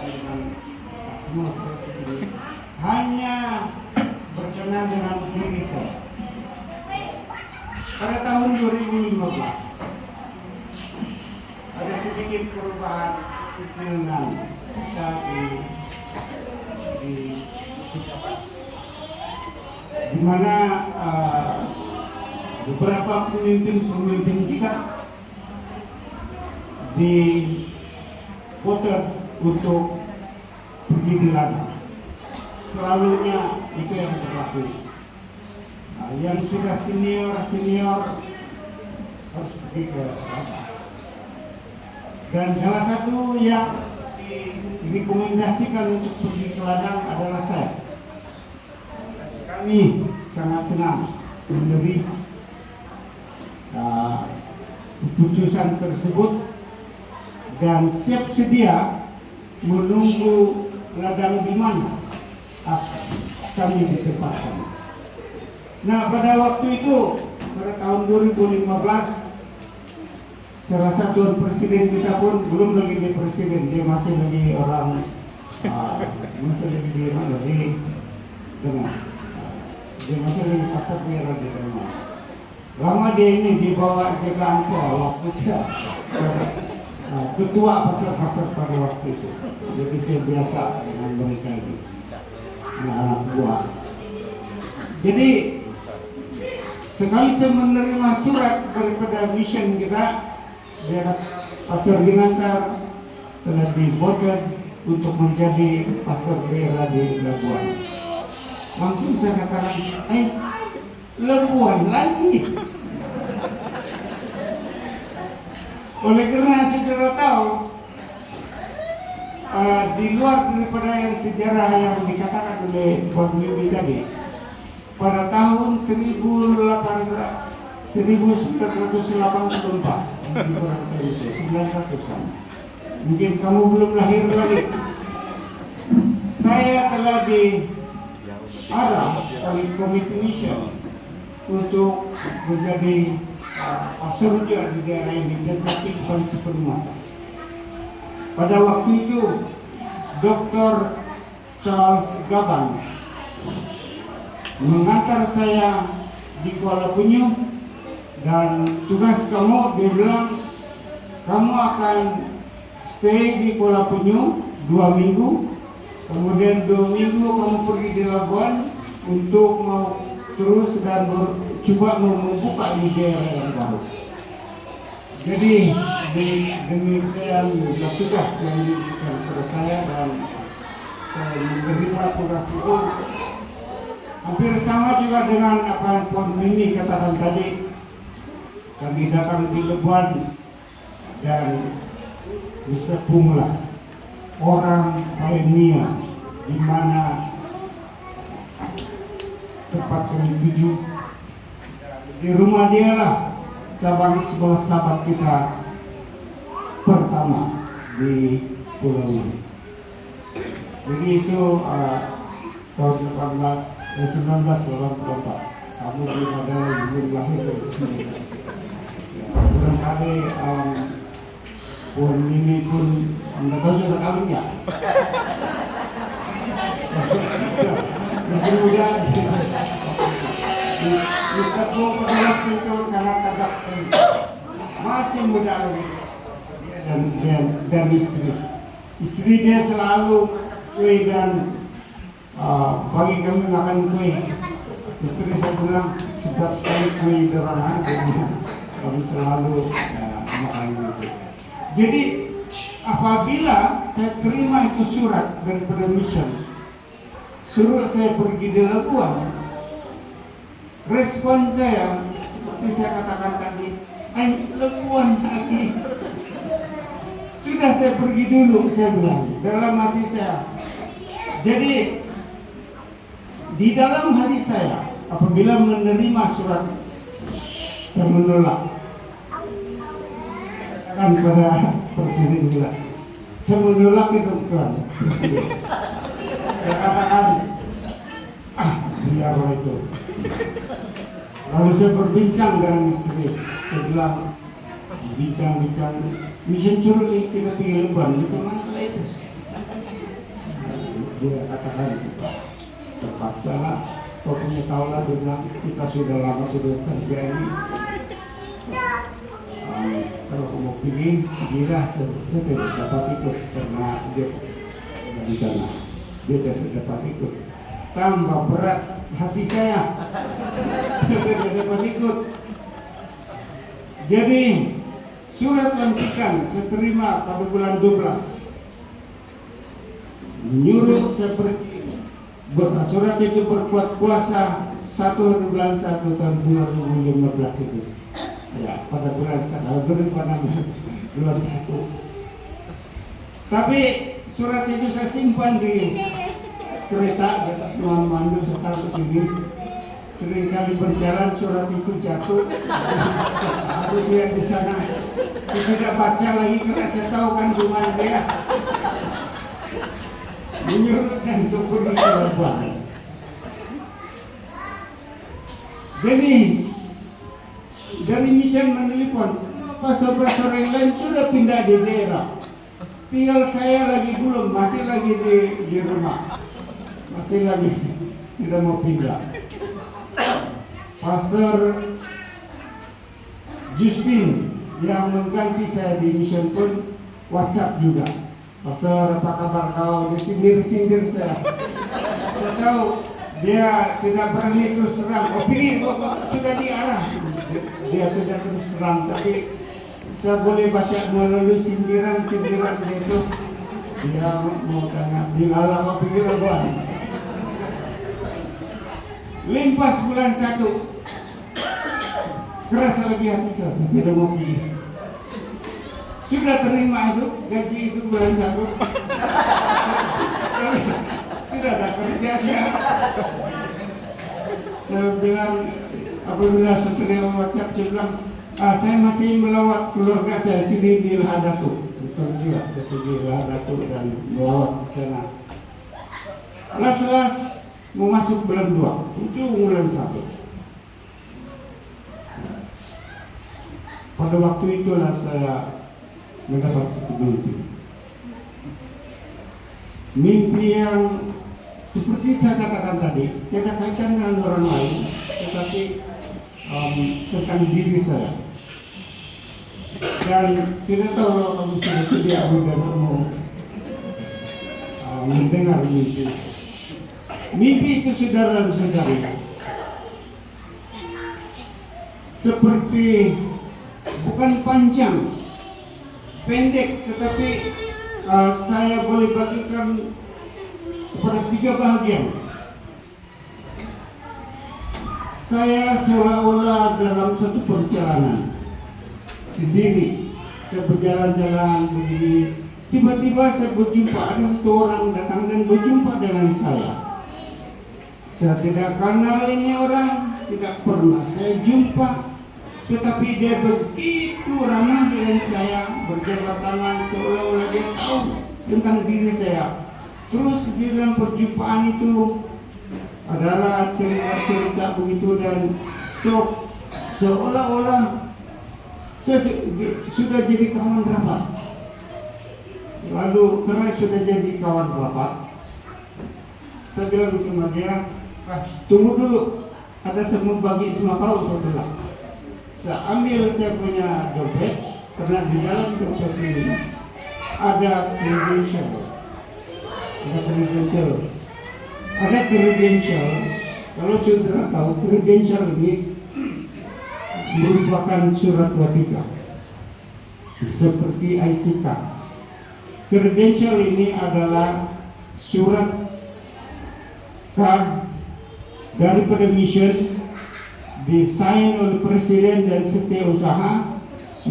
dengan semua presiden hanya berkenan dengan diri saya. Pada tahun 2015 ada sedikit perubahan pimpinan kita di mana beberapa pemimpin kita di voter untuk pergi di ladang. Selalunya itu yang berlaku. Yang sudah senior harus pergi ke ladang. Dan salah satu yang direkomendasikan untuk pergi ke ladang adalah saya. Kami sangat senang menerima keputusan tersebut dan siap sedia menunggu ladang di mana kami ditempatkan. Nah, pada waktu itu, pada tahun 2015, salah satu presiden kita pun belum lagi di presiden, dia masih lagi orang, masih lagi di mana, di dengan, dia masih lagi pasar merah di rumah. Lama dia ini dibawa ke Lansia waktu saya ketua pasar pada waktu itu. Jadi saya biasa dengan mereka ini, anak buah. Jadi sekali saya menerima surat daripada mission kita, daerah Pasar Ginantar telah divoter untuk menjadi pasar daerah di Labuan. Langsung saya katakan, Labuan lagi. Oleh karena saudara tahu, di luar daripada yang sejarah yang dikatakan oleh Pak Mimpi tadi, pada tahun 1984, 900-an. Mungkin kamu belum lahir lagi. Saya telah diarah oleh Komite Mission untuk menjadi pasurja di daerah ini dan bukan sepenuh masa. Pada waktu itu, Dr. Charles Gaban mengantar saya di Kuala Penyu. Dan tugas kamu, dia bilang, kamu akan stay di Kuala Penyu 2 minggu, kemudian 2 minggu kamu pergi di Labuan untuk mau terus dan coba membuka di daerah yang baru. Jadi demikian tugas yang diberikan kepada saya dan saya menerima tugas itu hampir sama juga dengan apa yang Puan Mimi katakan tadi. Kami datang di Labuan dan bisa pula orang pioneer di mana tempat kami tuju. Di rumah dia lah cabang sebuah sahabat kita pertama di Pulau ini. Jadi itu tahun 1984. Kamu belum ada belum lahir dari sini. Barangkali Puan Mimi pun anda tahu sudah kawin ya? Mungkin muda. Ustadz pada waktu itu sangat tegak sekali. Masih muda lagi. Dan istri. Istri dia selalu kue dan pagi kami makan kue. Istri saya bilang sedap sekali kue derana. Kami selalu makan itu. Jadi apabila saya terima itu surat daripada mission, suruh saya pergi di Labuan, respon saya seperti saya katakan tadi, Labuan lagi. Sudah saya pergi dulu, saya bilang dalam hati saya. Jadi di dalam hati saya apabila menerima surat, saya menolak. Kan pada presiden juga, saya menolak itu Tuhan presiden. Saya katakan, biarlah itu. Lalu saya berbincang dengan istri, saya bilang, bincang, mission suruh kita pergi Labuan, macam mana itu? dia katakan terpaksa lah, kau punya tahu lah, dia bilang kita sudah lama sudah kerja ini. Kalau aku mau pilih, gila saya tidak dapat ikut karena dia di sana, dia tidak dapat ikut. Tambah berat hati saya, tidak dapat ikut. Jadi surat lantikan saya terima pada bulan 12. Menyuruh seperti surat itu berbuat kuasa 1 bulan 1 tahun 2015 itu. Ya, pada bulan 2016 bulan 1. Tapi surat itu saya simpan di kereta di atas mandu saya taruh ke sini. Seringkali berjalan surat itu jatuh. Harus lihat di sana. Saya tidak baca lagi karena saya tahu kan rumah dia. Menyuruh saya untuk pergi ke Labuan. Jadi dari misi menelepon, pastor-pastor yang lain sudah pindah di daerah. Tinggal saya lagi belum, masih lagi di rumah, masih lagi tidak mau pindah. Pastor Justin yang mengganti saya di mission pun WhatsApp juga. Pastor, apa kabar kau? Dia sindir saya. Saya tahu dia tidak berani terus terang. Oh pilih, sudah diarah. Dia tidak terus terang, tapi saya boleh baca melalui sindiran itu. Dia mau tanya, bilalah apa pikir Labuan? Limpas bulan 1. Keras lagi hati saya tidak mau pilih. Sudah terima itu, gaji itu bulan 1. Tidak ada kerja ya. Saya bilang, apabila setelah WhatsApp saya bilang, saya masih melawat keluarga saya sini di Lahadatu. Betul juga, saya pergi Lahadatu dan melawat di sana. Las-las mau masuk bulan 2, ujung bulan 1. Pada waktu itulah saya mendapat satu mimpi yang seperti saya katakan tadi, tidak kaitan dengan orang lain, tetapi tentang diri saya. Dan tidak tahu kalau kamu sudah sedia dan mau mendengar mimpi. Mimpi itu saudara dan saudari seperti bukan panjang, pendek, tetapi saya boleh bagikan pada 3 bagian. Saya seolah-olah dalam satu perjalanan sendiri. Saya berjalan-jalan begini. Tiba-tiba saya berjumpa, ada satu orang datang dan berjumpa dengan saya. Saya tidak kenal ini orang, tidak pernah saya jumpa. Tetapi dia begitu ramah dengan saya, berjabat tangan seolah-olah dia tahu tentang diri saya. Terus di dalam perjumpaan itu adalah cerita-cerita begitu dan seolah-olah saya sudah jadi kawan rapat. Lalu karena sudah jadi kawan rapat, saya bilang sama dia, tunggu dulu, ada saya mau bagi sama kau, saya bilang. Saya ambil saya punya dompet, karena di dalam dompet ini ada credential. Ada credential. Kalau saudara tahu, credential ini merupakan surat Vatikan, seperti ICK. Credential ini adalah surat card daripada mission, disain oleh presiden dan setiausaha,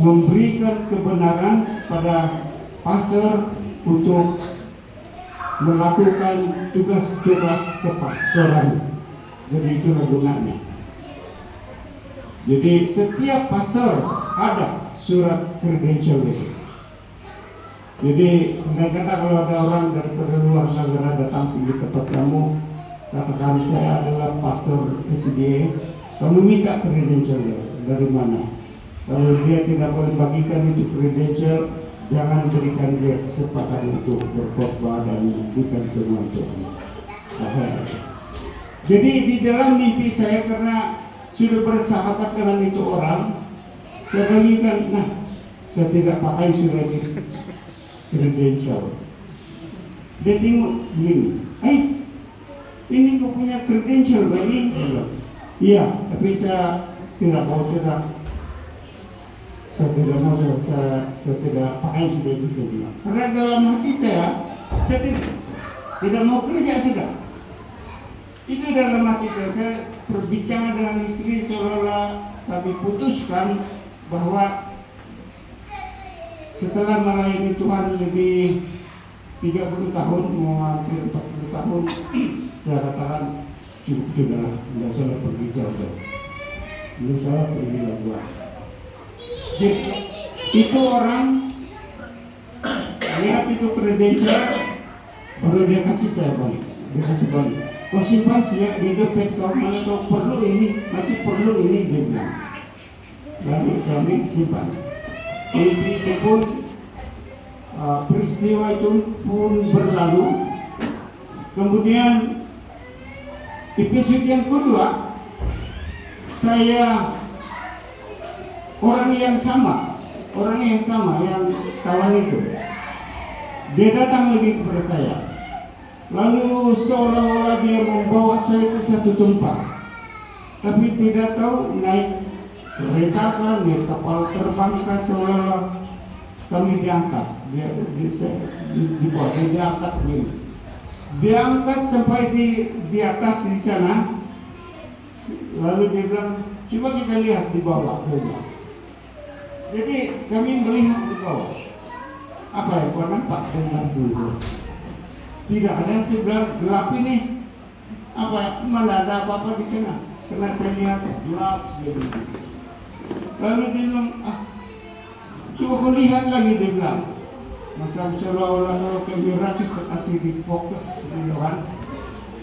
memberikan kebenaran pada pastor untuk melakukan tugas-tugas kepastoran. Jadi itulah gunanya. Jadi setiap pastor ada surat credential itu. Jadi andai kata kalau ada orang dari luar negara datang di tempat kamu, katakan saya adalah pastor SDA, kamu minta credential dari mana? Kalau dia tidak boleh bagikan itu credential, jangan berikan dia kesempatan untuk berkhotbah dan bukan firman Tuhan. Jadi di dalam mimpi saya, karena sudah bersahabat dengan itu orang, saya bagikan, nah saya tidak pakai surat kredensial. Dia tengok begini, ini kau punya kredensial bagi? Iya, tapi saya tidak mau saya tidak pakai sudah itu, saya bilang. Karena dalam hati saya tidak mau kerja sudah. Itu dalam hati saya berbicara dengan istri seolah-olah kami putuskan bahwa setelah melayani Tuhan lebih 30 tahun, mau hampir 40 tahun, saya katakan cukup sudah, tidak usah pergi jauh. Dulu saya pergi lagi. Itu orang lihat itu kredensial, baru dia kasih saya balik. Dia kasih balik. Kau simpan siap di dompet kau, mana kau perlu ini, masih perlu ini, dia bilang. Lalu kami simpan. Itu pun peristiwa itu pun berlalu. Kemudian episode yang kedua, saya orang yang sama yang kawan itu, dia datang lagi kepada saya. Lalu seolah-olah dia membawa saya ke satu tempat, tapi tidak tahu naik kereta kan, naik kapal terbang kan, seolah-olah kami diangkat. Dia diangkat begini. Diangkat sampai di atas di sana. Lalu dia bilang, coba kita lihat di bawah. Jadi kami melihat di bawah. Apa yang kau nampak dengan sini? Tidak ada, saya bilang gelap ini. Mana ada apa-apa di sana? Karena saya lihat gelap. Lalu dia bilang, coba kau lihat lagi, dia bilang. Macam seolah-olah kamera kita kasih di fokus, kan?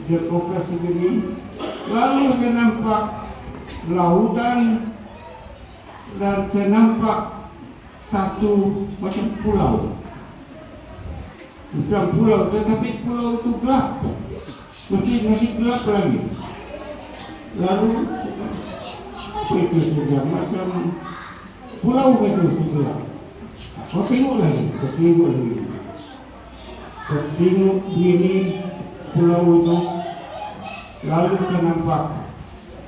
Dia fokus begini. Lalu saya nampak lautan dan saya nampak satu macam pulau. Macam pulau, tetapi pulau itu gelap, masih gelap lagi. Lalu apa itu sudah macam pulau itu sudah. Kau tengok lagi. Saya tengok ini pulau itu. Lalu saya nampak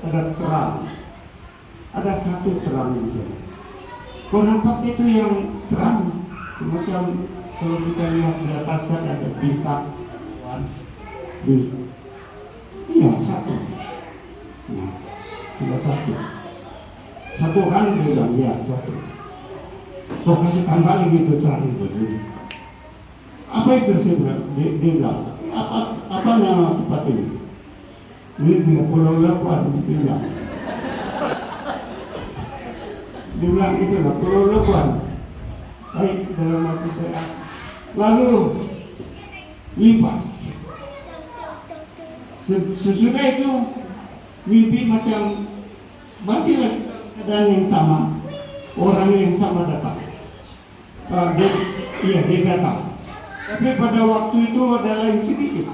ada terang, ada satu terang di sana. Kau nampak itu yang terang, macam kalau kita lihat di atas kan ada bintang. Iya, satu. Nah, tidak satu. Satu kan bilang, ya satu. Kau kasih tambah lagi itu terang itu. Apa itu saya bilang? Dia bilang, apa nama tempat ini? Ini dia Pulau Labuan, dia bilang. Dia bilang itulah Pulau Labuan. Baik, dalam hati saya. Lalu limpas. Sesudah itu mimpi macam masih lagi keadaan yang sama, orang yang sama datang. Dia datang. Tapi pada waktu itu ada lain sedikit.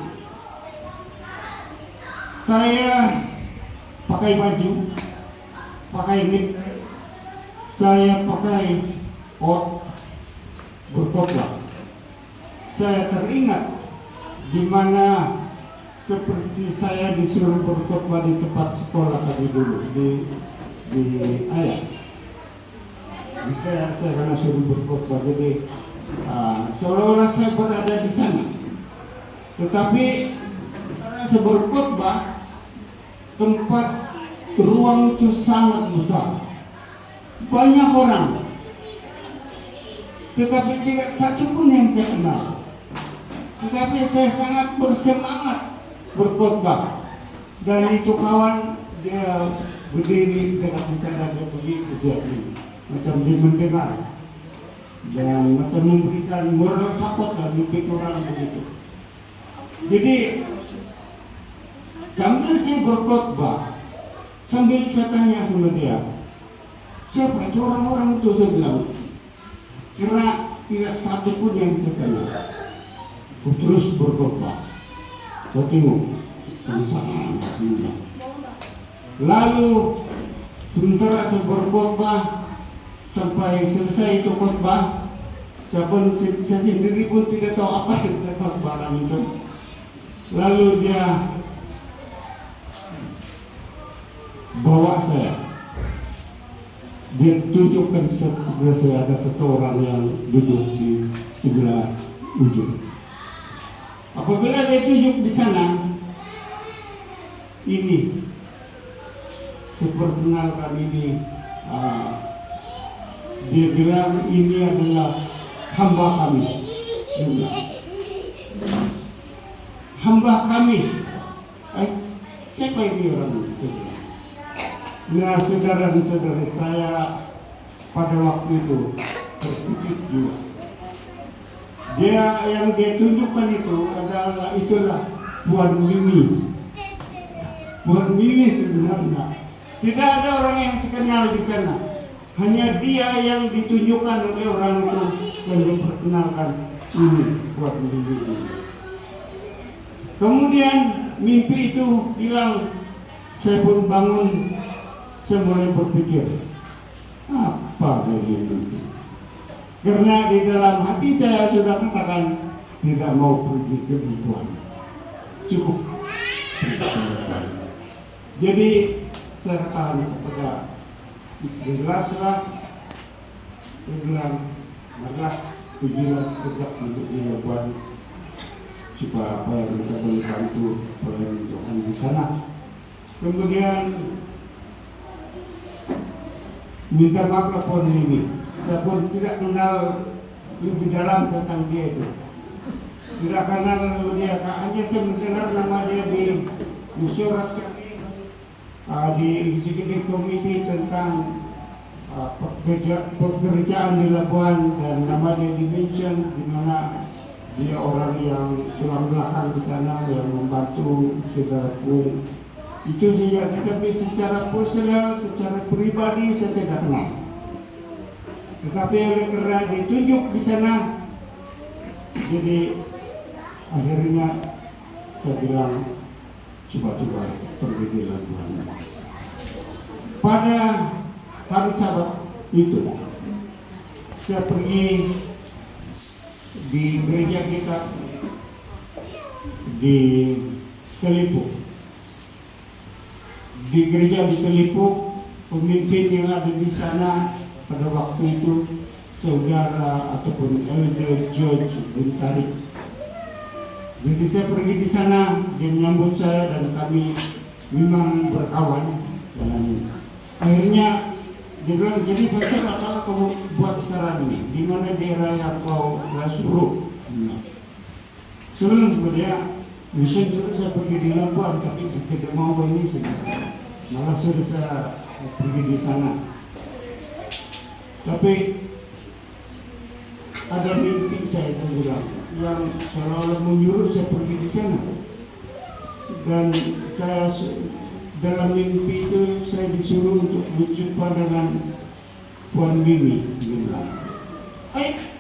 Saya pakai baju, pakai mic, saya pakai pot berkhotbah. Saya teringat di mana seperti saya disuruh berkhotbah di tempat sekolah tadi dulu di Ayas. Saya karena suruh berkhotbah, jadi seolah-olah saya berada di sana. Tetapi karena saya berkhotbah, tempat ruang itu sangat besar, banyak orang, tetapi tidak satu pun yang saya kenal. Tetapi saya sangat bersemangat berkhotbah, dan itu kawan dia berdiri dekat di sana, dia begitu jadi macam dia mendengar dan macam memberikan moral support lah, lebih kurang begitu. Jadi sambil saya berkhotbah, sambil saya tanya sama dia, siapa itu orang-orang itu, saya bilang. Karena tidak satu pun yang saya kenal. Aku terus berkhotbah. Saya tengok di sana. Lalu sementara saya berkhotbah sampai selesai itu khotbah, saya sendiri pun tidak tahu apa yang saya khotbah itu. Lalu dia bawa saya. Dia tunjukkan kepada saya ada satu orang yang duduk di sebelah ujung. Apabila dia tunjuk di sana, ini seperkenalkan ini, dia bilang ini adalah hamba kami. Dia bilang, hamba kami. Siapa ini orang? Nah, saudara-saudara saya pada waktu itu terkejut juga. Yang dia tunjukkan itu itulah Puan Mimi. Puan Mimi sebenarnya tidak ada orang yang sekenal di sana. Hanya dia yang ditunjukkan oleh orang itu yang diperkenalkan ini Puan Mimi. Kemudian mimpi itu hilang. Saya pun bangun. Saya mulai berpikir, apa dari itu? Karena di dalam hati saya sudah katakan tidak mau pergi ke Tuhan. Cukup. Jadi saya katakan kepada istri Las, saya bilang, marilah pergilah sekejap untuk dilakukan supaya apa yang kita boleh bantu oleh Tuhan di sana. Kemudian minta maaf lapor ini. Saya pun tidak kenal lebih dalam tentang dia itu. Tidak kenal dia, hanya saya mendengar nama dia di musyawarah kami, di executive committee tentang pekerjaan di Labuan, dan nama dia di-mention di mana dia orang yang tulang belakang di sana yang membantu saudara Pun. Itu saja, tetapi secara personal, secara pribadi saya tidak kenal. Tetapi oleh karena ditunjuk di sana, jadi akhirnya saya bilang coba-coba pergi di Labuan. Pada hari Sabat itu, saya pergi di gereja kita di Telipuk. Di gereja di Telipuk, pemimpin yang ada di sana pada waktu itu saudara ataupun Elder George Buntarik. Jadi saya pergi di sana, dia menyambut saya dan kami memang berkawan. Dan akhirnya dia bilang, jadi pastor apa kamu buat sekarang ini? Di mana daerah yang kau suruh? Sebelum dia bisa juga saya pergi di Labuan, tapi saya tidak mau ini sebenarnya. Malah sudah saya pergi di sana. Tapi ada mimpi saya bilang yang seolah-olah menyuruh saya pergi di sana. Dan saya dalam mimpi itu saya disuruh untuk berjumpa dengan Puan Mimi. Dia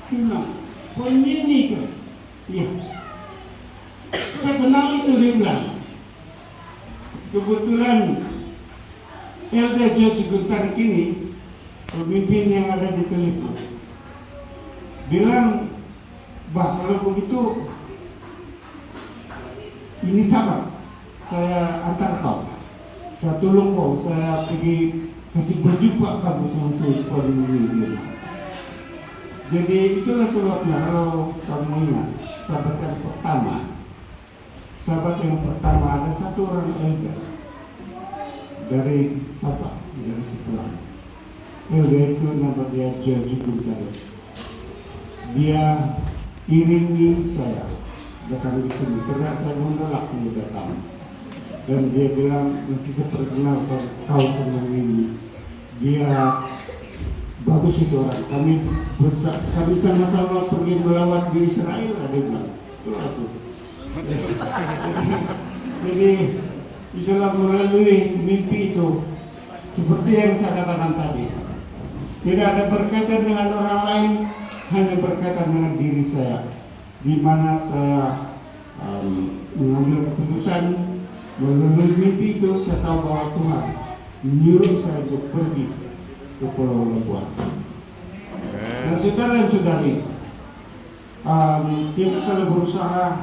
bilang, Puan Mimi kan? Iya. Saya kenal itu, dia bilang. Kebetulan Elder George Guntarik ini, pemimpin yang ada di Telipuk, bilang, bah kalau begitu ini sabar, saya antar kau, saya tolong kau, saya pergi kasih berjumpa kamu sama si Puan Mimi. Jadi itulah sebabnya kalau kamu ingat sahabat yang pertama ada satu orang elder dari Sabah, dari sekolah. Elder itu nama dia George Guntarik. Dia iringi saya datang di sini karena saya menolak dia datang. Dan dia bilang, nanti saya perkenalkan kau sama ini. Dia bagus itu orang. Kami sama-sama pergi melawat di Israel, ada bilang. Itulah itu. Jadi itulah melalui mimpi itu, seperti yang saya katakan tadi, tidak ada berkaitan dengan orang lain, hanya berkaitan dengan diri saya, di mana saya mengambil keputusan melalui mimpi itu. Saya tahu bahwa Tuhan menyuruh saya untuk pergi ke Pulau Labuan. Dan saudara dan saudari, kita telah berusaha